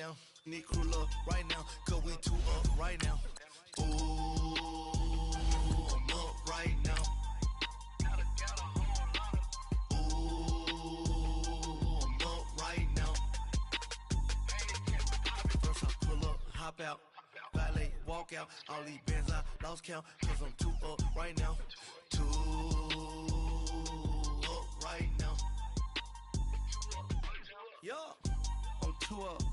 now. Need crew up right now, cause we two up right now. Ooh, I'm up right now. Ooh, I'm up right now. First I pull up, hop out, valet, walk out. All these bands I lost count, cause I'm two up right now. Two up right now. Yeah, I'm two up,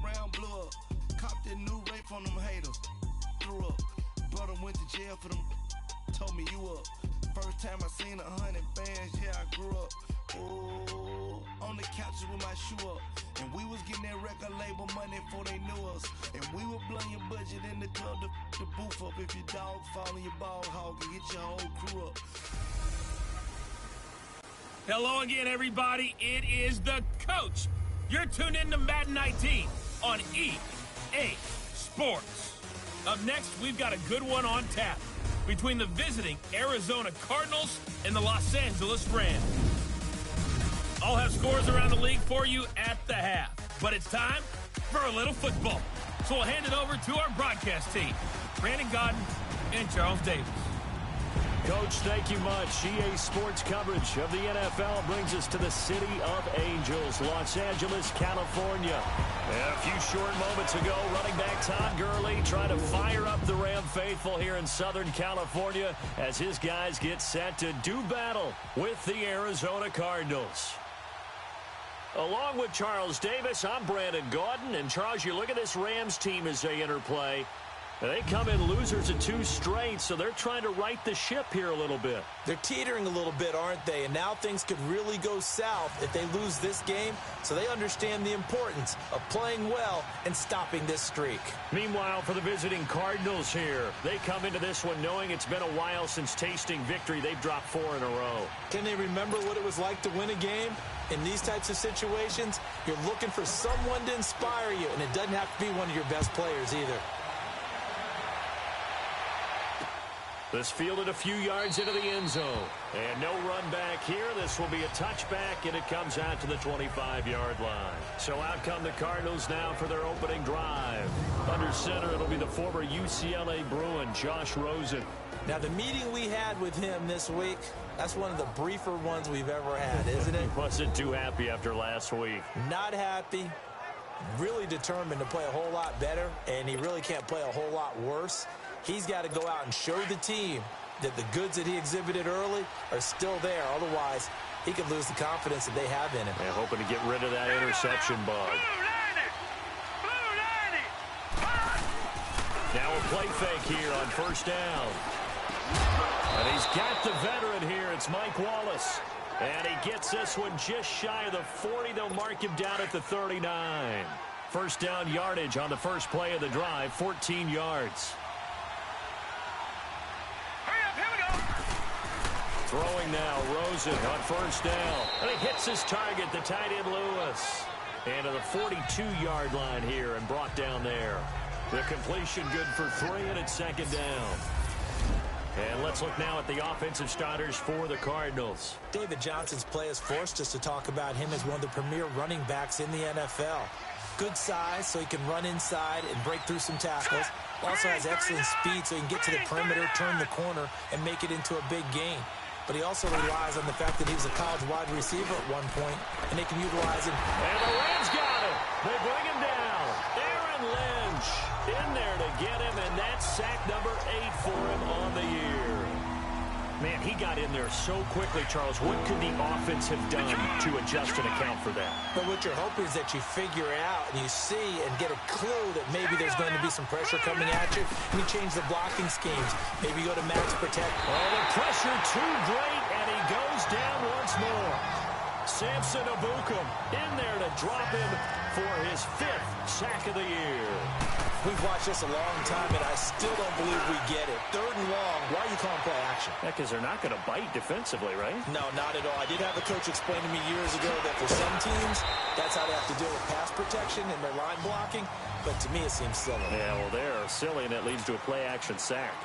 round blew up. Copped that new rape on them haters. Threw up, brother went to jail for them. Told me you up. First time I seen 100 bands, yeah, I grew up. Ooh, on the couches with my shoe up. And we was getting that record label money before they knew us. And we were blowing your budget in the club to the booth up. If your dog fall in your ball hog and get your whole crew up. Hello again, everybody. It is the coach. You're tuned in to Madden 19 on EA Sports. Up next, we've got a good one on tap between the visiting Arizona Cardinals and the Los Angeles Rams. I'll have scores around the league for you at the half. But it's time for a little football. So we'll hand it over to our broadcast team, Brandon Godden and Charles Davis. Coach, thank you much. EA Sports coverage of the NFL brings us to the City of Angels, Los Angeles, California. A few short moments ago, running back Todd Gurley trying to fire up the Ram faithful here in Southern California as his guys get set to do battle with the Arizona Cardinals. Along with Charles Davis, I'm Brandon Gaudin. And Charles, you look at this Rams team as they interplay. They come in losers of 2 straight, so they're trying to right the ship here a little bit. They're teetering a little bit, aren't they? And now things could really go south if they lose this game, so they understand the importance of playing well and stopping this streak. Meanwhile, for the visiting Cardinals here, they come into this one knowing it's been a while since tasting victory. They've dropped 4 in a row. Can they remember what it was like to win a game? In these types of situations, you're looking for someone to inspire you, and it doesn't have to be one of your best players either. This fielded a few yards into the end zone. And no run back here. This will be a touchback, and it comes out to the 25-yard line. So out come the Cardinals now for their opening drive. Under center, it'll be the former UCLA Bruin, Josh Rosen. Now, the meeting we had with him this week, that's one of the briefer ones we've ever had, isn't it? He wasn't too happy after last week. Not happy. Really determined to play a whole lot better, and he really can't play a whole lot worse. He's got to go out and show the team that the goods that he exhibited early are still there. Otherwise, he could lose the confidence that they have in him. They're hoping to get rid of that interception bug. Now a play fake here on first down. And he's got the veteran here. It's Mike Wallace. And he gets this one just shy of the 40. They'll mark him down at the 39. First down yardage on the first play of the drive, 14 yards. Throwing now, Rosen on first down. And he hits his target, the tight end Lewis. And to the 42-yard line here and brought down there. The completion good for 3, and it's second down. And let's look now at the offensive starters for the Cardinals. David Johnson's play has forced us to talk about him as one of the premier running backs in the NFL. Good size, so he can run inside and break through some tackles. Also has excellent speed, so he can get to the perimeter, turn the corner, and make it into a big gain. But he also relies on the fact that he was a college wide receiver at one point, and they can utilize him. And the Rams got him. They bring him down. Aaron Lynch in there to get him, and that's sack number 8 for him on the year. Man, he got in there so quickly, Charles. What could the offense have done to adjust and account for that? But what you're hoping is that you figure out and you see and get a clue that maybe there's going to be some pressure coming at you, and you change the blocking schemes. Maybe go to max protect. Oh, the pressure too great, and he goes down once more. Samson Abukum in there to drop him for his 5th sack of the year. We've watched this a long time, and I still don't believe we get it. 3rd and long. Why are you calling play action? Yeah, because they're not going to bite defensively, right? No, not at all. I did have a coach explain to me years ago that for some teams, that's how they have to deal with pass protection and their line blocking. But to me, it seems silly. Yeah, well, they're silly, and that leads to a play action sack.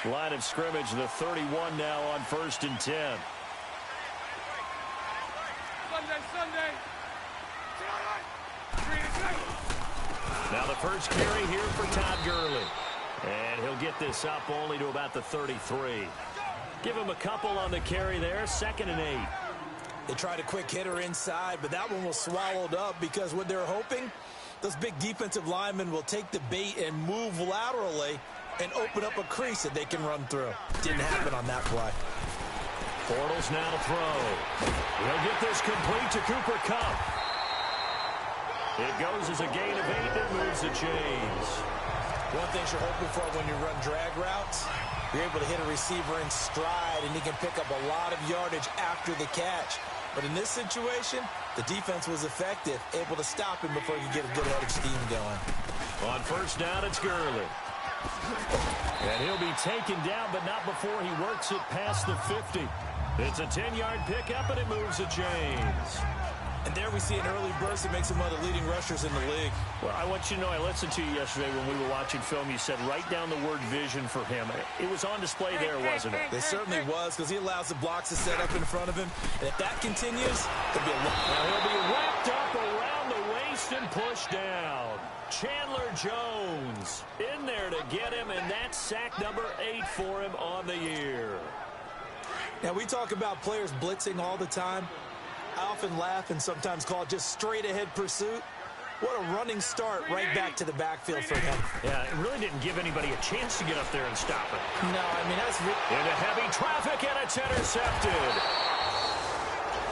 Line of scrimmage, the 31 now on 1st and 10. Sunday. Now the first carry here for Todd Gurley. And he'll get this up only to about the 33. Give him a couple on the carry there, 2nd and 8. They tried a quick hitter inside, but that one was swallowed up because what they're hoping, those big defensive linemen will take the bait and move laterally and open up a crease that they can run through. Didn't happen on that play. Bortles now to throw. He'll get this complete to Cooper Kupp. It goes as a gain of 8 that moves the chains. One thing you're hoping for when you run drag routes, you're able to hit a receiver in stride, and he can pick up a lot of yardage after the catch. But in this situation, the defense was effective, able to stop him before he could get a good head of steam going. On first down, it's Gurley. And he'll be taken down, but not before he works it past the 50. It's a 10-yard pickup, and it moves the chains. And there we see an early burst that makes him one of the leading rushers in the league. Well, I want you to know, I listened to you yesterday when we were watching film. You said write down the word vision for him. It was on display there, wasn't it? It certainly was, because he allows the blocks to set up in front of him. And if that continues, there'll be a lot. Now he'll be wrapped up around the waist and pushed down. Chandler Jones in there to get him, and that's sack number 8 for him on the year. Now, we talk about players blitzing all the time. I often laugh and sometimes call it just straight-ahead pursuit. What a running start right back to the backfield for him. Yeah, it really didn't give anybody a chance to get up there and stop it. No, I mean, that's... Into heavy traffic, and it's intercepted.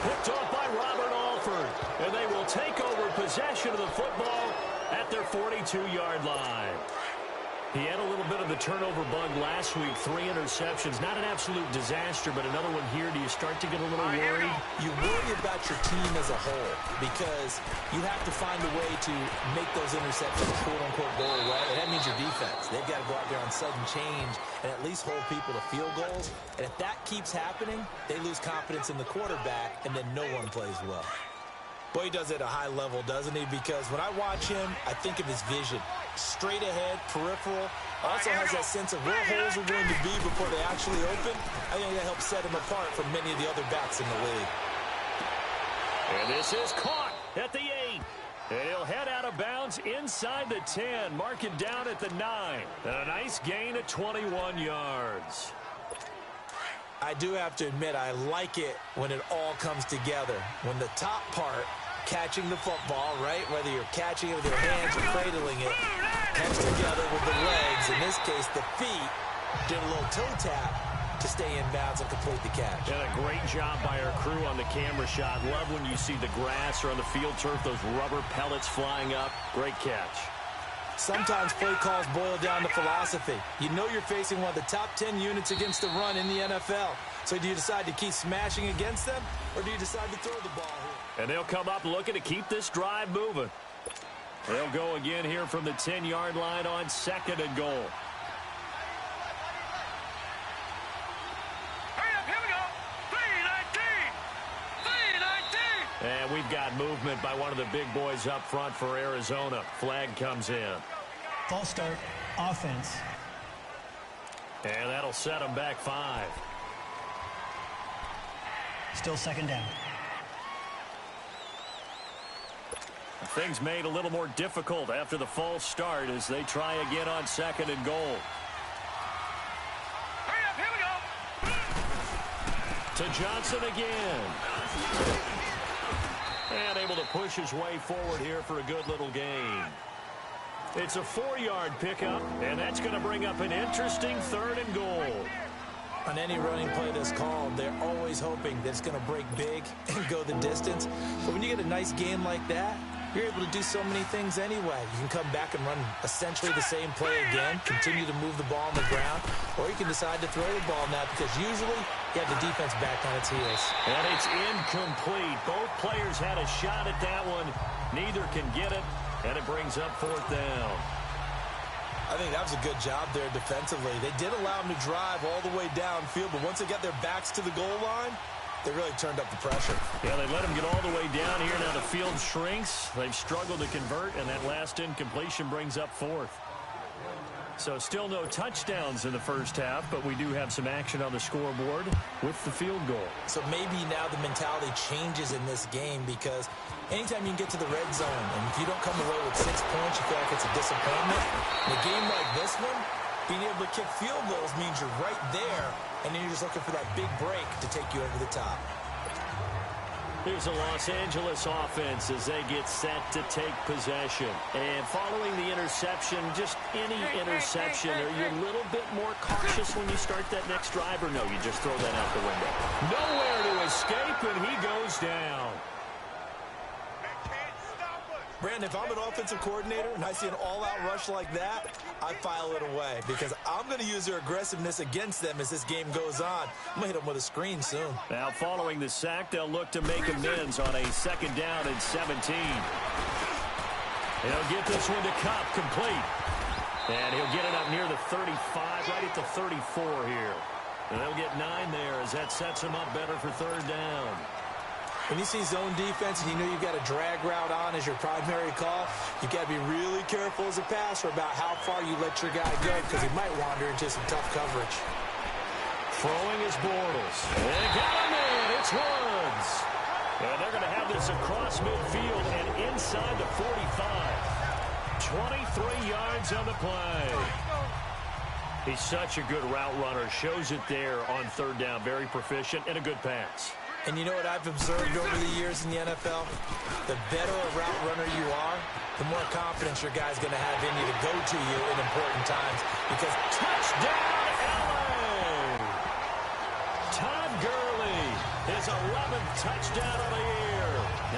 Picked off by Robert Alford, and they will take over possession of the football at their 42-yard line. He had a little bit of the turnover bug last week, 3 interceptions. Not an absolute disaster, but another one here. Do you start to get a little worried? You worry about your team as a whole because you have to find a way to make those interceptions, quote-unquote, go away. And that means your defense. They've got to go out there on sudden change and at least hold people to field goals. And if that keeps happening, they lose confidence in the quarterback, and then no one plays well. Boy, he does it at a high level, doesn't he? Because when I watch him, I think of his vision. Straight ahead, peripheral. Also has that sense of where holes are going to be before they actually open. I think that helps set him apart from many of the other backs in the league. And this is caught at the 8. And he'll head out of bounds inside the 10. Mark it down at the 9. And a nice gain at 21 yards. I do have to admit, I like it when it all comes together. When the top part, catching the football, right, whether you're catching it with your hands or cradling it, comes together with the legs. In this case, the feet did a little toe tap to stay in bounds and complete the catch. And a great job by our crew on the camera shot. Love when you see the grass or on the field turf, those rubber pellets flying up. Great catch. Sometimes play calls boil down to philosophy. You know you're facing one of the top 10 units against the run in the NFL. So do you decide to keep smashing against them, or do you decide to throw the ball here? And they'll come up looking to keep this drive moving. They'll go again here from the 10-yard line on 2nd and goal. And we've got movement by one of the big boys up front for Arizona. Flag comes in. False start, offense. And that'll set them back 5. Still 2nd down. Things made a little more difficult after the false start as they try again on 2nd and goal. Hurry up, here we go. To Johnson again. And able to push his way forward here for a good little gain. It's a 4-yard pickup, and that's going to bring up an interesting 3rd and goal. On any running play that's called, they're always hoping that it's going to break big and go the distance. But when you get a nice game like that, you're able to do so many things anyway. You can come back and run essentially the same play again, continue to move the ball on the ground, or you can decide to throw the ball now because usually you have the defense back on its heels. And it's incomplete. Both players had a shot at that one. Neither can get it, and it brings up 4th down. I think that was a good job there defensively. They did allow them to drive all the way downfield, but once they got their backs to the goal line, they really turned up the pressure. Yeah, they let them get all the way down here. Now the field shrinks. They've struggled to convert, and that last incompletion brings up 4th. So still no touchdowns in the first half, but we do have some action on the scoreboard with the field goal. So maybe now the mentality changes in this game because anytime you can get to the red zone, and if you don't come away with 6 points, you feel like it's a disappointment. In a game like this one, being able to kick field goals means you're right there, and then you're just looking for that big break to take you over the top. Here's a Los Angeles offense as they get set to take possession. And following the interception, just any interception, are you a little bit more cautious when you start that next drive, or no, you just throw that out the window? Nowhere to escape, and he goes down. Brandon, if I'm an offensive coordinator and I see an all-out rush like that, I file it away because I'm going to use their aggressiveness against them as this game goes on. I'm going to hit them with a screen soon. Now, following the sack, they'll look to make amends on a 2nd down and 17. He'll get this one to Cup, complete. And he'll get it up near the 35, right at the 34 here. And they'll get 9 there as that sets him up better for 3rd down. When you see zone defense and you know you've got a drag route on as your primary call, you've got to be really careful as a passer about how far you let your guy go because he might wander into some tough coverage. Throwing is Bortles. They got him in. It's Woods. And they're going to have this across midfield and inside the 45. 23 yards on the play. He's such a good route runner. Shows it there on 3rd down. Very proficient and a good pass. And you know what I've observed over the years in the NFL? The better a route runner you are, the more confidence your guy's going to have in you to go to you in important times. Because touchdown, LA! Todd Gurley, his 11th touchdown of the year.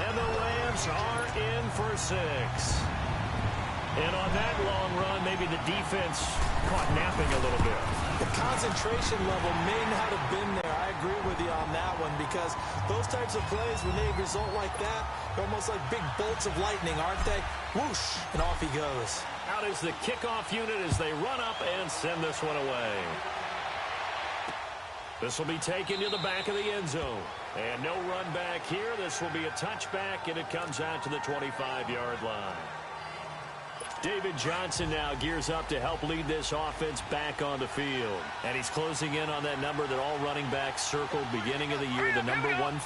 And the Rams are in for 6. And on that long run, maybe the defense caught napping a little bit. The concentration level may not have been there. I agree with you on that one because those types of plays, when they result like that, they're almost like big bolts of lightning, aren't they? Whoosh, and off he goes. Out is the kickoff unit as they run up and send this one away. This will be taken to the back of the end zone. And no run back here. This will be a touchback, and it comes out to the 25-yard line. David Johnson now gears up to help lead this offense back on the field. And he's closing in on that number that all running backs circled beginning of the year, the number 1,000.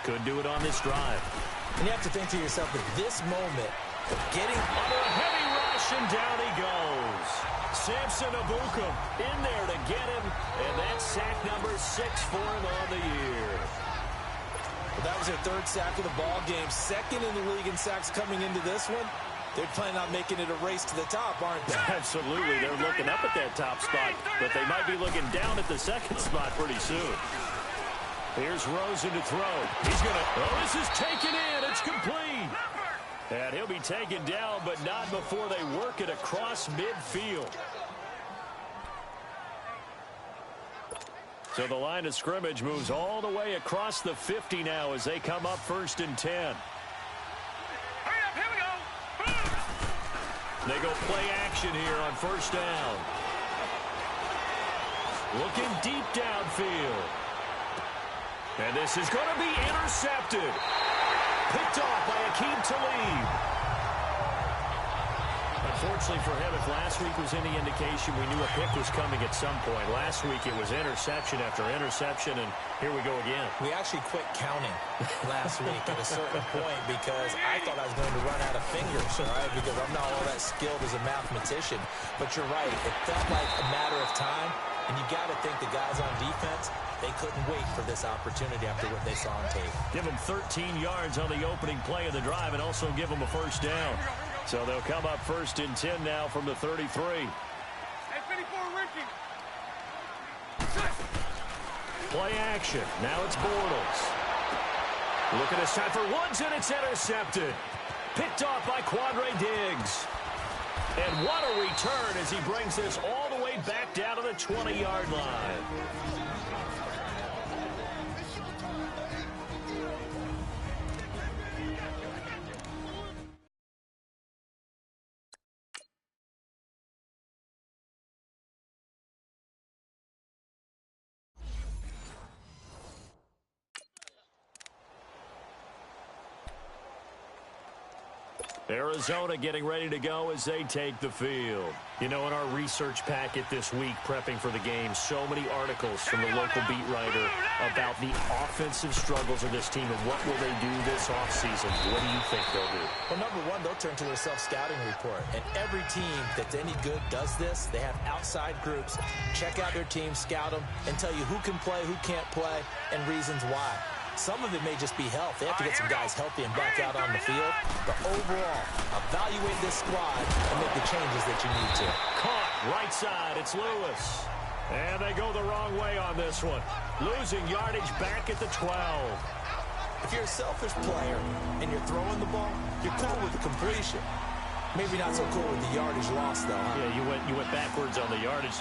Could do it on this drive. And you have to think to yourself, at this moment, getting under a heavy rush, and down he goes. Samson Abukum in there to get him, and that's sack number 6 for him on the year. Well, that was their 3rd sack of the ball game. 2nd in the league in sacks coming into this one. They're planning on making it a race to the top, aren't they? Absolutely. They're looking up at that top spot, but they might be looking down at the 2nd spot pretty soon. Here's Rosen to throw. He's going to... Oh, this is taken in. It's complete. And he'll be taken down, but not before they work it across midfield. So the line of scrimmage moves all the way across the 50 now as they come up 1st and 10. They go play action here on 1st down. Looking deep downfield. And this is going to be intercepted. Picked off by Akeem Talib. Unfortunately for him, if last week was any indication, we knew a pick was coming at some point. Last week it was interception after interception, and here we go again. We actually quit counting last week at a certain point because I thought I was going to run out of fingers, all right, because I'm not all that skilled as a mathematician. But you're right. It felt like a matter of time, and you got to think the guys on defense, they couldn't wait for this opportunity after what they saw on tape. Give them 13 yards on the opening play of the drive and also give them a 1st down. So they'll come up 1st and 10 now from the 33. Play action. Now it's Bortles. Looking to shot for Woods, and it's intercepted. Picked off by Quandre Diggs. And what a return as he brings this all the way back down to the 20-yard line. Arizona getting ready to go as they take the field. You know, in our research packet this week, prepping for the game, so many articles from the local beat writer about the offensive struggles of this team and what will they do this offseason. What do you think they'll do? Well, number one, they'll turn to their self-scouting report. And every team that's any good does this. They have outside groups. Check out their team, scout them, and tell you who can play, who can't play, and reasons why. Some of it may just be health. They have to get some guys healthy and back out on the field. But overall, evaluate this squad and make the changes that you need to. Caught right side. It's Lewis. And they go the wrong way on this one. Losing yardage back at the 12. If you're a selfish player and you're throwing the ball, you're cool with the completion. Maybe not so cool with the yardage loss, though, huh? Yeah, you went backwards on the yardage.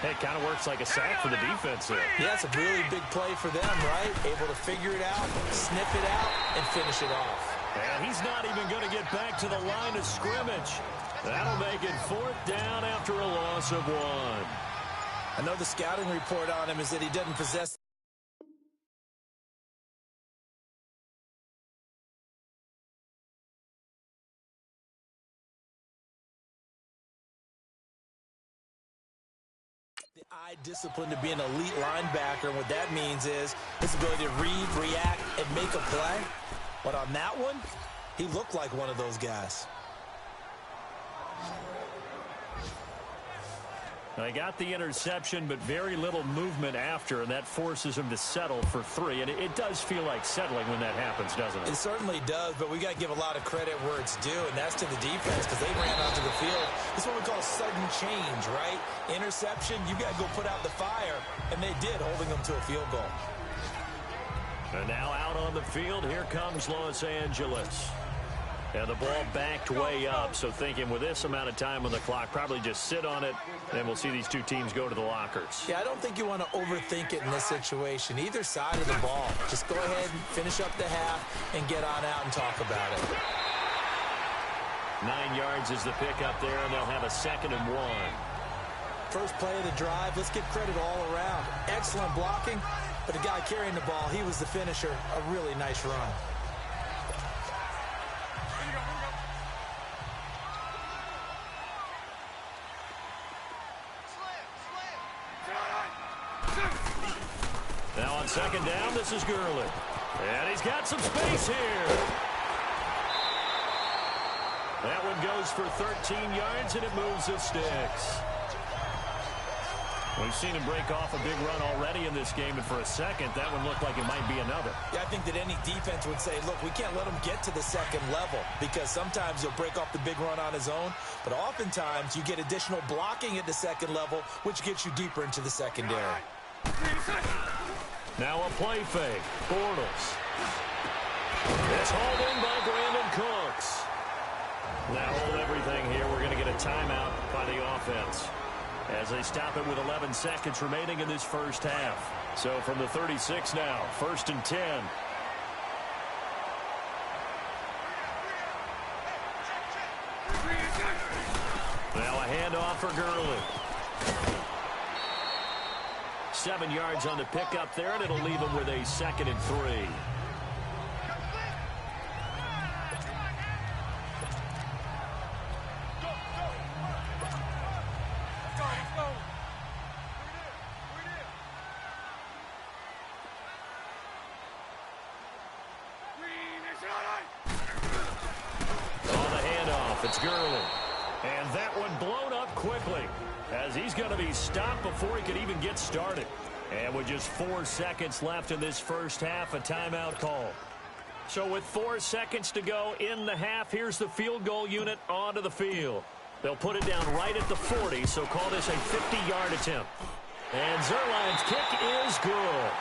It kind of works like a sack for the defense there. Yeah, it's a really big play for them, right? Able to figure it out, sniff it out, and finish it off. And he's not even going to get back to the line of scrimmage. That'll make it 4th down after a loss of 1. I know the scouting report on him is that he doesn't possess the eye discipline to be an elite linebacker. And what that means is his ability to read, react, and make a play. But on that one, he looked like one of those guys. They got the interception, but very little movement after, and that forces him to settle for 3. And it does feel like settling when that happens, doesn't it? It certainly does, but we got to give a lot of credit where it's due, and that's to the defense because they ran onto the field. This is what we call sudden change, right? Interception, you got to go put out the fire, and they did, holding them to a field goal. And now out on the field, here comes Los Angeles. And the ball backed way up, so thinking with this amount of time on the clock, probably just sit on it, and we'll see these two teams go to the lockers. Yeah, I don't think you want to overthink it in this situation. Either side of the ball. Just go ahead and finish up the half and get on out and talk about it. 9 yards is the pickup there, and they'll have a 2nd and 1. First play of the drive, let's give credit all around. Excellent blocking, but the guy carrying the ball, he was the finisher. A really nice run. Now on 2nd down, this is Gurley. And he's got some space here. That one goes for 13 yards, and it moves the sticks. We've seen him break off a big run already in this game, and for a second, that one looked like it might be another. Yeah, I think that any defense would say, look, we can't let him get to the 2nd level because sometimes he'll break off the big run on his own, but oftentimes you get additional blocking at the 2nd level, which gets you deeper into the secondary. Now a play fake. Bortles. It's hauled in by Brandon Cooks. Now hold everything here. We're going to get a timeout by the offense as they stop it with 11 seconds remaining in this first half. So from the 36 now, 1st and 10. Now a handoff for Gurley. 7 yards on the pickup there, and it'll leave him with a 2nd and 3. On the handoff, it's Gurley. And that one blown up quickly, as he's going to be stopped before he could even get started. And with just 4 seconds left in this first half, a timeout call. So with 4 seconds to go in the half, here's the field goal unit onto the field. They'll put it down right at the 40, so call this a 50-yard attempt. And Zuerlein's kick is good.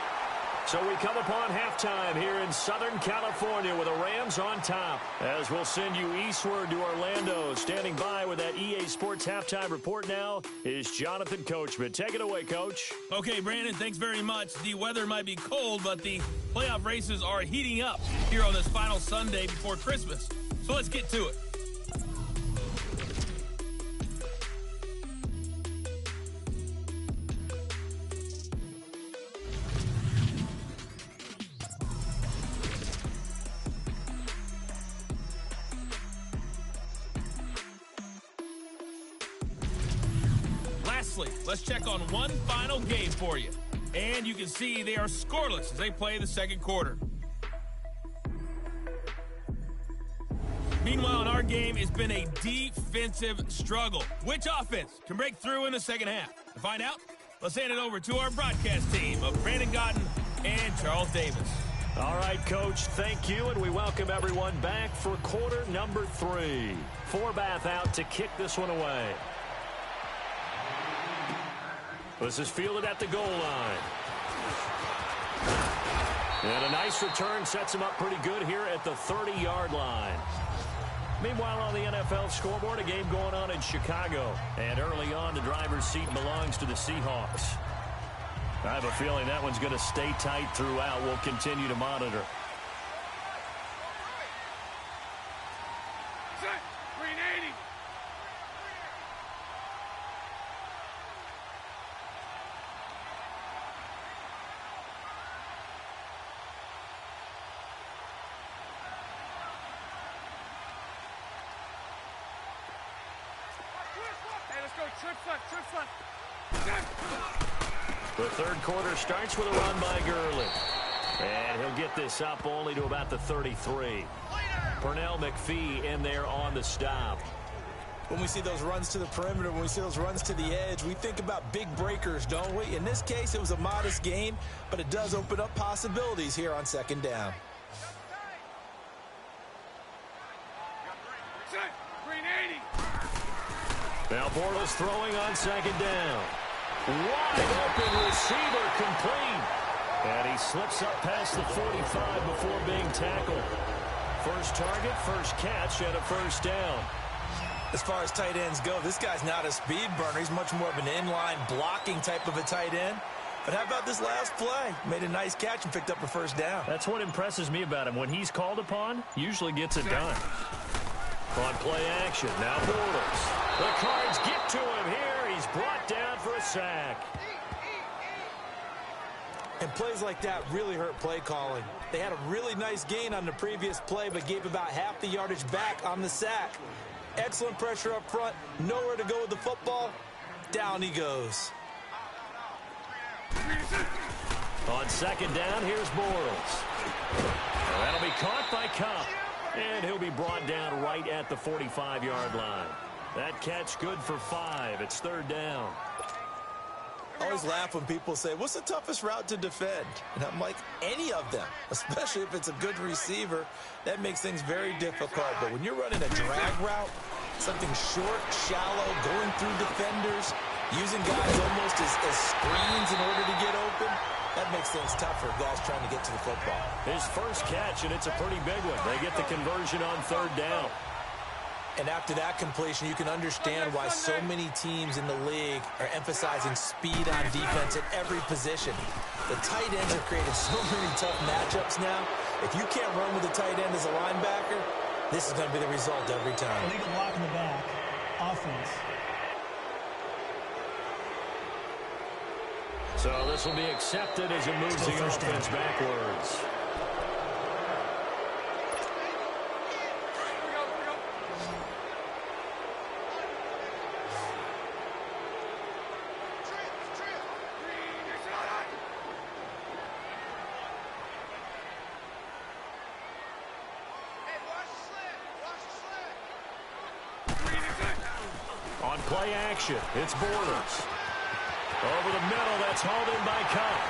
So we come upon halftime here in Southern California with the Rams on top. As we'll send you eastward to Orlando. Standing by with that EA Sports halftime report now is Jonathan Coachman. Take it away, Coach. Okay, Brandon, thanks very much. The weather might be cold, but the playoff races are heating up here on this final Sunday before Christmas. So let's get to it. lastly, let's check on one final game for you. And you can see they are scoreless as they play the second quarter. Meanwhile, in our game, it's been a defensive struggle. Which offense can break through in the second half? To find out, let's hand it over to our broadcast team of Brandon Gotten and Charles Davis. All right, Coach, thank you, and we welcome everyone back for quarter number 3. Forbath out to kick this one away. This is fielded at the goal line. And a nice return sets him up pretty good here at the 30-yard line. Meanwhile, on the NFL scoreboard, a game going on in Chicago. And early on, the driver's seat belongs to the Seahawks. I have a feeling that one's going to stay tight throughout. We'll continue to monitor. Green 80. Hey, let's go. Trip front. The third quarter starts with a run by Gurley. And he'll get this up only to about the 33. Pernell McPhee in there on the stop. When we see those runs to the perimeter, when we see those runs to the edge, we think about big breakers, don't we? In this case, it was a modest gain, but it does open up possibilities here on second down. Green 80. Now Bortles throwing on second down. Wide open receiver complete. And he slips up past the 45 before being tackled. First target, first catch, and a first down. As far as tight ends go, this guy's not a speed burner. He's much more of an inline blocking type of a tight end. But how about this last play? Made a nice catch and picked up a first down. That's what impresses me about him. When he's called upon, usually gets it done. On play action, now Bortles. The Cards get to him here. He's brought down for a sack. And plays like that really hurt play calling. They had a really nice gain on the previous play, but gave about half the yardage back on the sack. Excellent pressure up front. Nowhere to go with the football. Down he goes. On second down, here's Bortles. That'll be caught by Cup. And he'll be brought down right at the 45-yard line. That catch good for 5. It's third down. I always laugh when people say, what's the toughest route to defend? And I'm like, any of them, especially if it's a good receiver. That makes things very difficult. But when you're running a drag route, something short, shallow, going through defenders, using guys almost as screens in order to get open, that makes things tougher, guys trying to get to the football. His first catch, and it's a pretty big one. They get the conversion on third down. And after that completion, you can understand why so many teams in the league are emphasizing speed on defense at every position. The tight ends have created so many tough matchups now. If you can't run with the tight end as a linebacker, this is going to be the result every time. Illegal block in the back. Offense. So this will be accepted as it moves the offense backwards. On play action, it's Bortles. Over the middle, that's hauled in by Cup.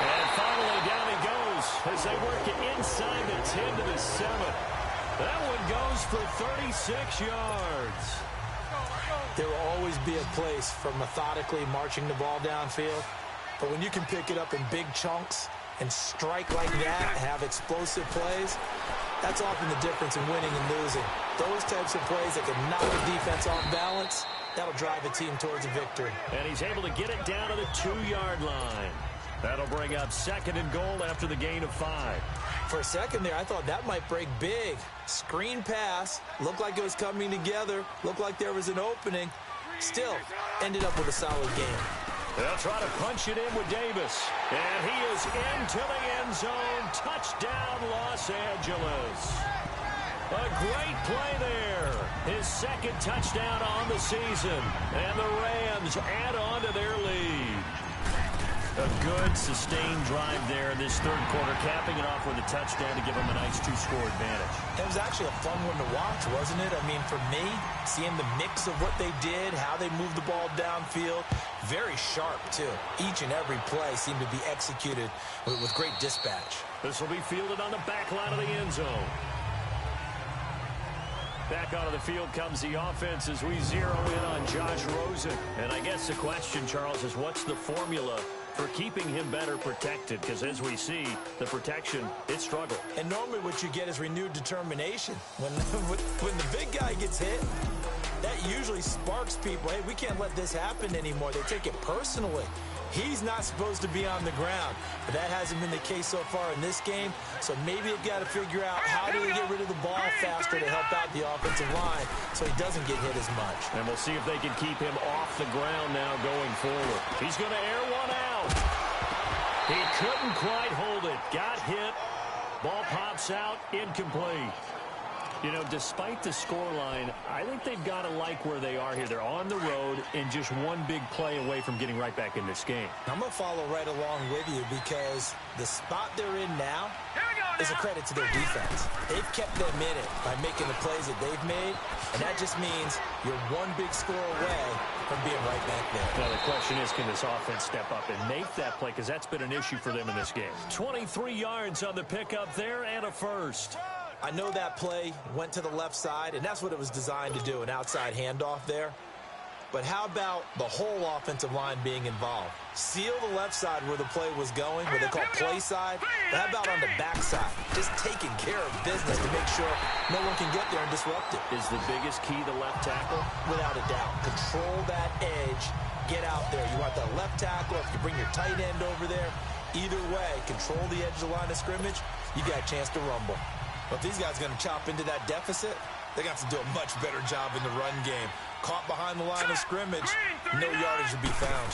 And finally, down he goes as they work it inside the 10 to the 7. That one goes for 36 yards. There will always be a place for methodically marching the ball downfield. But when you can pick it up in big chunks and strike like that, have explosive plays, that's often the difference in winning and losing. Those types of plays that can knock a defense off balance, that'll drive a team towards a victory. And he's able to get it down to the 2-yard line. That'll bring up second and goal after the gain of 5. For a second there, I thought that might break big. Screen pass, looked like it was coming together, looked like there was an opening. Still, ended up with a solid game. They'll try to punch it in with Davis. And he is into the end zone. Touchdown, Los Angeles. A great play there. His second touchdown on the season. And the Rams add on to their lead. A good, sustained drive there in this third quarter, capping it off with a touchdown to give them a nice two-score advantage. It was actually a fun one to watch, wasn't it? I mean, for me, seeing the mix of what they did, how they moved the ball downfield, very sharp, too. Each and every play seemed to be executed with great dispatch. This will be fielded on the back line of the end zone. Back onto the field comes the offense as we zero in on Josh Rosen. And I guess the question, Charles, is what's the formula for keeping him better protected? Because as we see, the protection, it struggled. And normally what you get is renewed determination. When the big guy gets hit, that usually sparks people. Hey, we can't let this happen anymore. They take it personally. He's not supposed to be on the ground. But that hasn't been the case so far in this game. So maybe they've got to figure out how do we get rid of the ball faster to help out the offensive line so he doesn't get hit as much. And we'll see if they can keep him off the ground now going forward. He's going to air one out. He couldn't quite hold it. Got hit. Ball pops out. Incomplete. You know, despite the scoreline, I think they've got to like where they are here. They're on the road and just one big play away from getting right back in this game. I'm going to follow right along with you because the spot they're in now is a credit to their defense. They've kept them in it by making the plays that they've made, and that just means you're one big score away from being right back there. Now, the question is, can this offense step up and make that play? Because that's been an issue for them in this game. 23 yards on the pickup there and a first. I know that play went to the left side, and that's what it was designed to do, an outside handoff there. But how about the whole offensive line being involved? Seal the left side where the play was going, what they call play side. But how about on the back side? Just taking care of business to make sure no one can get there and disrupt it. Is the biggest key the left tackle? Without a doubt. Control that edge. Get out there. You want that left tackle. If you bring your tight end over there, either way, control the edge of the line of scrimmage, you got a chance to rumble. But if these guys are going to chop into that deficit, they're going to have to do a much better job in the run game. Caught behind the line of scrimmage, no yardage to be found.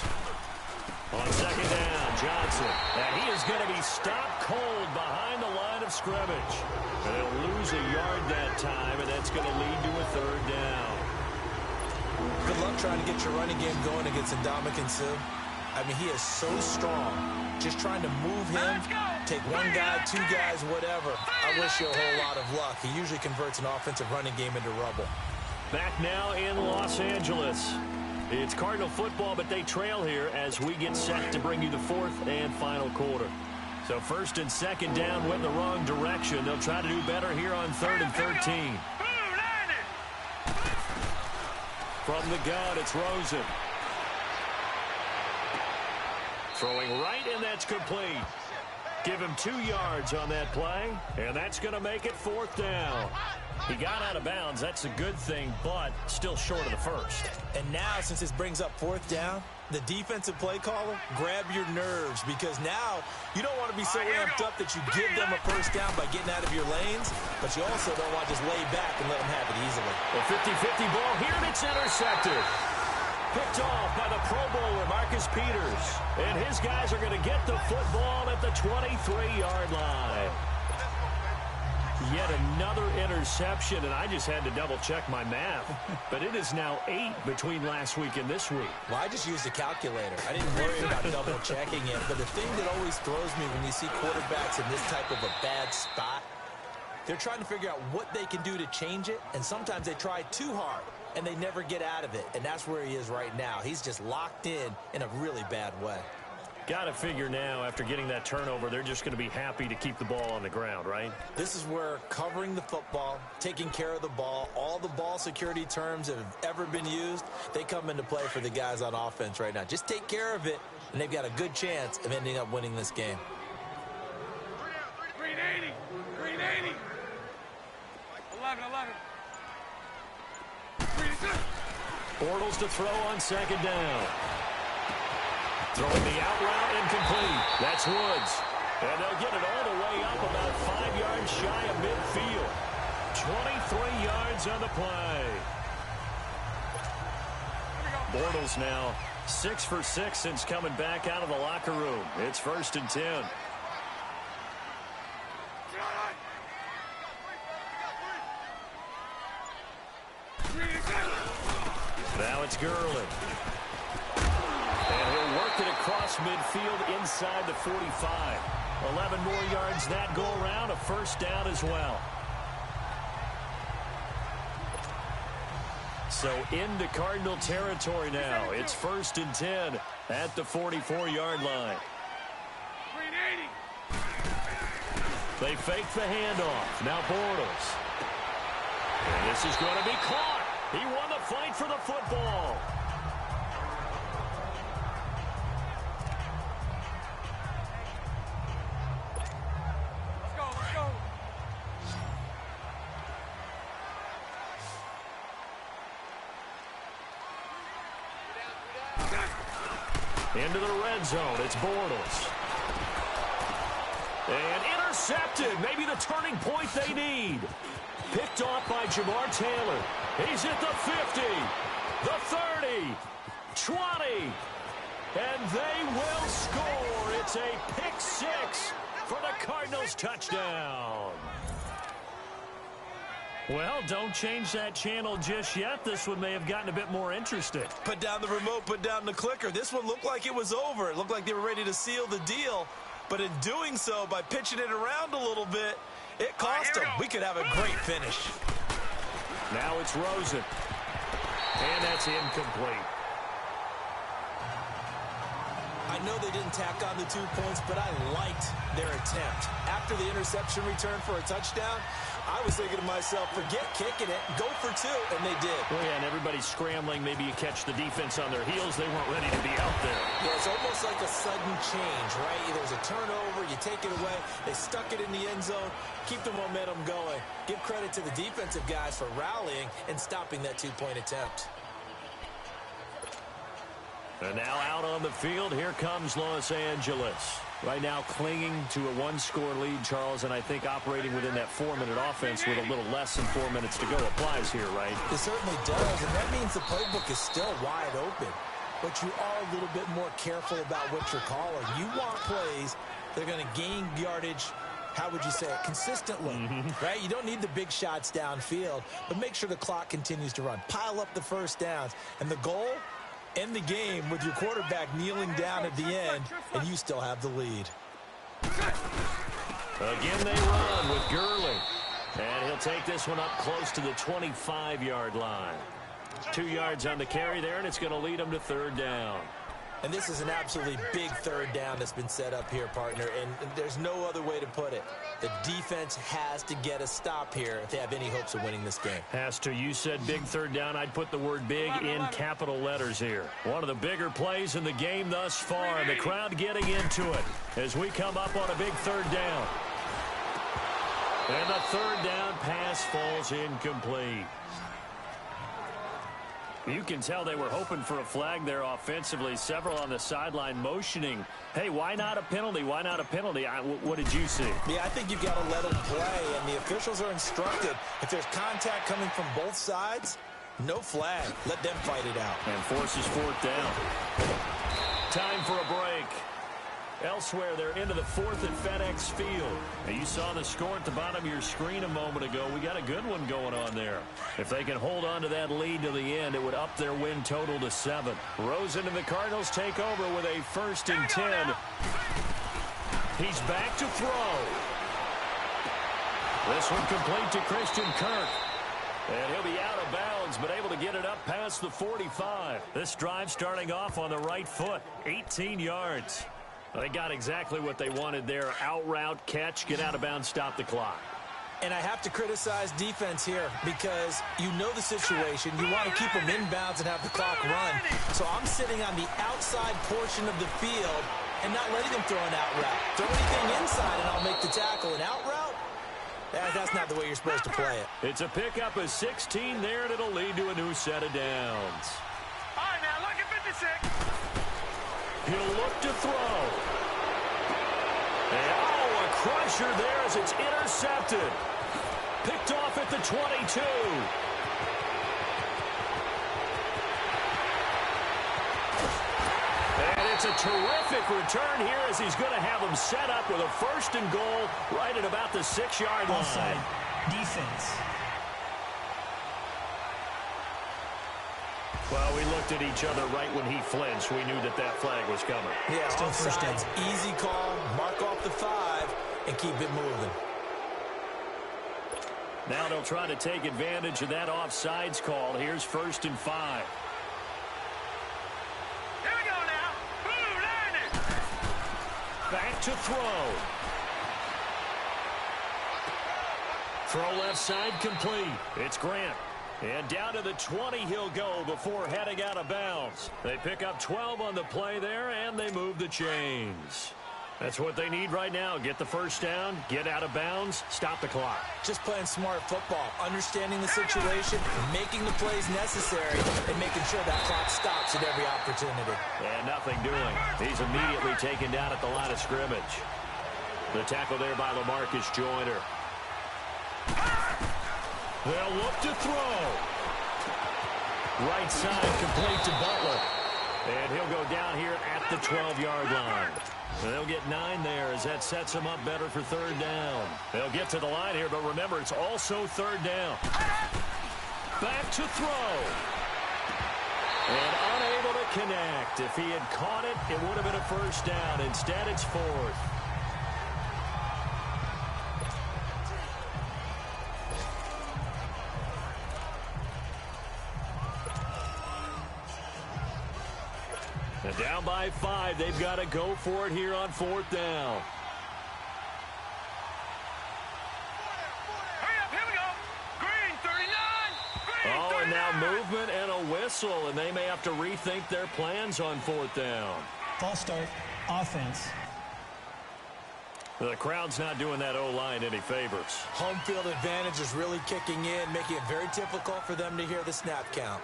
On second down, Johnson. And he is going to be stopped cold behind the line of scrimmage. And they'll lose a yard that time, and that's going to lead to a third down. Good luck trying to get your running game going against Ndamukong Suh. I mean, he is so strong. Just trying to move him, take one guy, two guys, whatever. I wish you a whole lot of luck. He usually converts an offensive running game into rubble. Back now in Los Angeles. It's Cardinal football, but they trail here as we get set to bring you the fourth and final quarter. So first and second down went in the wrong direction. They'll try to do better here on 3rd and 13. From the gun, it's Rosen. Throwing right, and that's complete. Give him 2 yards on that play, and that's going to make it 4th down. He got out of bounds. That's a good thing, but still short of the first. And now, since this brings up 4th down, the defensive play caller, grab your nerves, because now you don't want to be so amped up that you give them a first down by getting out of your lanes, but you also don't want to just lay back and let them have it easily. A 50-50 ball here, and it's intercepted. Picked off by the Pro Bowler, Marcus Peters. And his guys are going to get the football at the 23-yard line. Yet another interception, and I just had to double-check my math. But it is now 8 between last week and this week. Well, I just used a calculator. I didn't worry about double-checking it. But the thing that always throws me when you see quarterbacks in this type of a bad spot, they're trying to figure out what they can do to change it, and sometimes they try too hard, and they never get out of it. And that's where he is right now. He's just locked in a really bad way. Got to figure now, after getting that turnover, they're just going to be happy to keep the ball on the ground, right? This is where covering the football, taking care of the ball, all the ball security terms that have ever been used, they come into play for the guys on offense right now. Just take care of it, and they've got a good chance of ending up winning this game. 380, 380. 11. Bortles to throw on second down. Throwing the out route, incomplete. That's Woods. And they'll get it all the way up about 5 yards shy of midfield. 23 yards on the play. Bortles now 6 for 6 since coming back out of the locker room. It's 1st and 10. Now it's Gurley. And he'll work it across midfield inside the 45. 11 more yards that go around, a first down as well. So into Cardinal territory now. It's 1st and 10 at the 44-yard line. They fake the handoff. Now Bortles. And this is going to be caught. He won the fight for the football. Into the red zone, it's Bortles. And intercepted, maybe the turning point they need. Picked off by Jamar Taylor. He's at the 50, the 30, 20, and they will score. It's a pick six for the Cardinals touchdown. Well, don't change that channel just yet. This one may have gotten a bit more interesting. Put down the remote, put down the clicker. This one looked like it was over. It looked like they were ready to seal the deal. But in doing so, by pitching it around a little bit, it cost them. We could have a great finish. Now it's Rosen. And that's incomplete. I know they didn't tack on the 2 points, but I liked their attempt. After the interception return for a touchdown, I was thinking to myself, forget kicking it, go for 2, and they did. Well, yeah, and everybody's scrambling. Maybe you catch the defense on their heels. They weren't ready to be out there. Yeah, it's almost like a sudden change, right? There's a turnover, you take it away. They stuck it in the end zone, keep the momentum going. Give credit to the defensive guys for rallying and stopping that 2-point attempt. And now out on the field, here comes Los Angeles. Right now clinging to a 1-score lead, Charles, and I think operating within that 4-minute offense with a little less than 4 minutes to go applies here, right? It certainly does, and that means the playbook is still wide open. But you are a little bit more careful about what you're calling. You want plays that are going to gain yardage, how would you say it, consistently, right? You don't need the big shots downfield, but make sure the clock continues to run. Pile up the first downs, and the goal, end the game with your quarterback kneeling down at the end, and you still have the lead. Again they run with Gurley. And he'll take this one up close to the 25-yard line. 2 yards on the carry there, and it's going to lead him to 3rd down. And this is an absolutely big 3rd down that's been set up here, partner, and there's no other way to put it. The defense has to get a stop here if they have any hopes of winning this game. Has to. You said big 3rd down. I'd put the word big in capital letters here. One of the bigger plays in the game thus far, and the crowd getting into it as we come up on a big 3rd down. And the 3rd down pass falls incomplete. You can tell they were hoping for a flag there offensively. Several on the sideline motioning, hey, why not a penalty? Why not a penalty? What did you see? Yeah, I think you've got to let them play, and the officials are instructed. If there's contact coming from both sides, no flag. Let them fight it out. And forces 4th down. Time for a break. Elsewhere, they're into the 4th at FedEx Field. Now, you saw the score at the bottom of your screen a moment ago. We got a good one going on there. If they can hold on to that lead to the end, it would up their win total to 7. Rosen and the Cardinals take over with a 1st and 10. He's back to throw. This one complete to Christian Kirk. And he'll be out of bounds, but able to get it up past the 45. This drive starting off on the right foot. 18 yards. They got exactly what they wanted there. Out route, catch, get out of bounds, stop the clock. And I have to criticize defense here because you know the situation. You want to keep them inbounds and have the clock run. So I'm sitting on the outside portion of the field and not letting them throw an out route. Throw anything inside and I'll make the tackle. An out route? That's not the way you're supposed to play it. It's a pickup of 16 there, and it'll lead to a new set of downs. All right, now look at 56. He'll look to throw. And a crusher there as it's intercepted. Picked off at the 22. And it's a terrific return here as he's going to have him set up with a 1st and goal right at about the 6-yard line. Offside defense. Well, we looked at each other right when he flinched. We knew that that flag was coming. Yeah, Still first down. offsides, easy call, mark off the 5, and keep it moving. Now they'll try to take advantage of that offsides call. Here's 1st and 5. Here we go now. Blue line it. Back to throw. Throw left side complete. It's Grant. And down to the 20 he'll go before heading out of bounds. They pick up 12 on the play there, and they move the chains. That's what they need right now. Get the first down, get out of bounds, stop the clock. Just playing smart football, understanding the situation, making the plays necessary, and making sure that clock stops at every opportunity. And nothing doing. He's immediately taken down at the line of scrimmage. The tackle there by LaMarcus Joyner. They'll look to throw. Right side complete to Butler. And he'll go down here at the 12-yard line. They'll get 9 there as that sets them up better for 3rd down. They'll get to the line here, but remember, it's also 3rd down. Back to throw. And unable to connect. If he had caught it, it would have been a 1st down. Instead, it's 4th. And down by 5, they've got to go for it here on 4th down. Hurry up, here we go. Green 39. Green 39. Oh, and now movement and a whistle, and they may have to rethink their plans on 4th down. False start, offense. The crowd's not doing that O-line any favors. Home field advantage is really kicking in, making it very difficult for them to hear the snap count.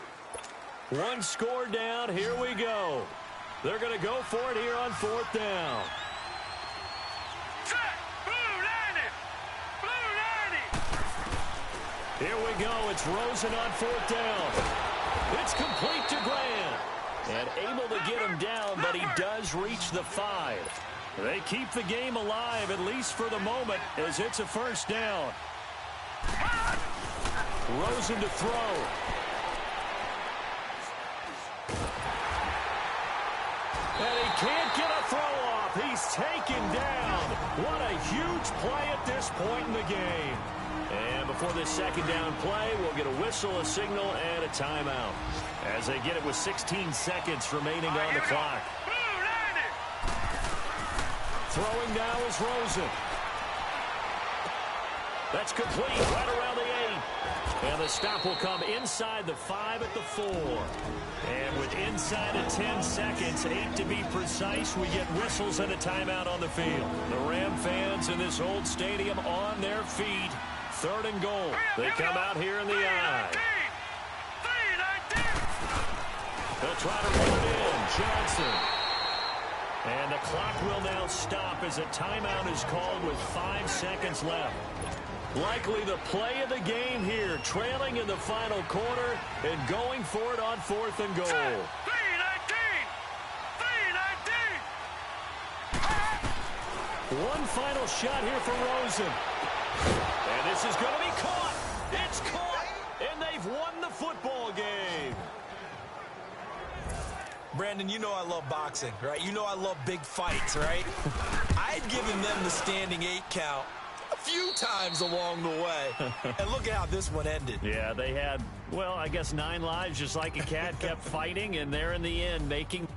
1 score down, here we go. They're going to go for it here on 4th down. Set. Blue line it. Blue line it. Here we go. It's Rosen on 4th down. It's complete to Grant. And able to get him down, but he does reach the 5. They keep the game alive, at least for the moment, as it's a 1st down. Rosen to throw. And he can't get a throw off. He's taken down. What a huge play at this point in the game. And before this 2nd down play, we'll get a whistle, a signal, and a timeout. As they get it with 16 seconds remaining on the clock. Blue line it. Throwing now is Rosen. That's complete right around the 8. And the stop will come inside the 5 at the 4. And with inside of 10 seconds, 8 to be precise, we get whistles and a timeout on the field. The Ram fans in this old stadium on their feet. 3rd and goal. They come out here in the I. 319. They'll try to run it in. Johnson. And the clock will now stop as a timeout is called with 5 seconds left. Likely the play of the game here, trailing in the final quarter and going for it on 4th and goal. 319. 319. One final shot here for Rosen. And this is going to be caught. It's caught. And they've won the football game. Brandon, you know I love boxing, right? You know I love big fights, right? I'd given them the standing 8 count a few times along the way. And look at how this one ended. Yeah, they had, well, I guess 9 lives, just like a cat kept fighting, and there in the end making